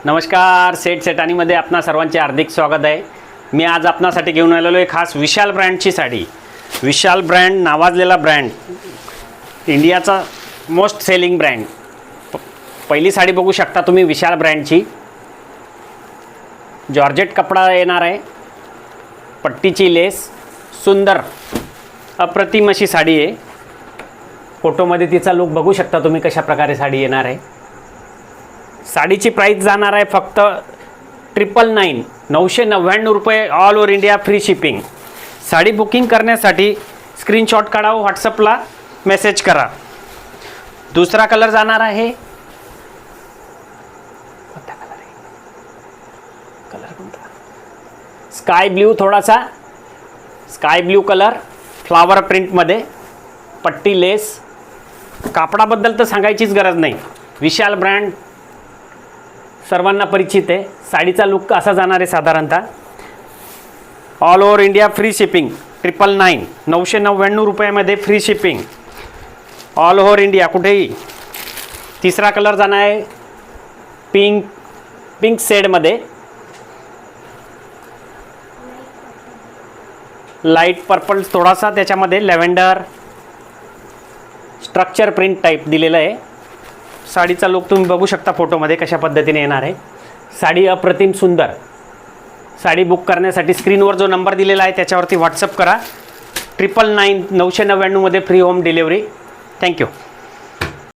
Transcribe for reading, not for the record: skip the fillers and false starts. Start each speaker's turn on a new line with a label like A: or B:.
A: नमस्कार, सेटानीमध्ये आपणा सर्वांचे हार्दिक स्वागत आहे। मी आज आपणासाठी घेऊन आलेलो आहे खास विशाल ब्रँडची साडी। विशाल ब्रँड नावाजलेला ब्रँड, इंडियाचा मोस्ट सेलिंग ब्रँड। पहिली साडी बघू शकता तुम्ही विशाल ब्रँडची। जॉर्जेट कपडा येणार आहे, पट्टीची लेस, सुंदर अप्रतिम अशी साडी आहे। फोटोमध्ये तिचा लुक बघू शकता तुम्ही कशा प्रकारे साडी येणार आहे। साडीची प्राइस जाणार आहे फक्त 999 999 रुपये, all over India free shipping. Sari booking करण्यासाठी स्क्रीनशॉट काढा, व्हॉट्सअपला मेसेज करा। दुसरा कलर जाणार आहे, कलर कोणता? स्काय ब्ल्यू, थोडासा स्काय ब्ल्यू कलर, फ्लावर प्रिंटमध्ये, पट्टी लेस। कापडाबद्दल तर सांगायचीच गरज नाही, विशाल ब्रँड सर्वांना परिचित आहे। साडीचा लुक असा जाणार आहे साधारणतः। All over India free shipping, 999 999 रुपयामध्ये free shipping, all over India कुठेही। तिसरा कलर जाणार आहे पिंक शेडमध्ये, लाईट पर्पल थोडासा, त्याच्यामध्ये लॅव्हेंडर स्ट्रक्चर प्रिंट टाइप दिलेलं आहे। साडीचा लुक तुम्ही बघू शकता फोटोमध्ये कशा पद्धतीने येणार आहे। साडी अप्रतिम सुंदर। साडी बुक करण्यासाठी स्क्रीनवर जो नंबर दिलेला आहे त्याच्यावरती व्हॉट्सअप करा। 999 999 मध्ये फ्री होम डिलिव्हरी। थँक्यू।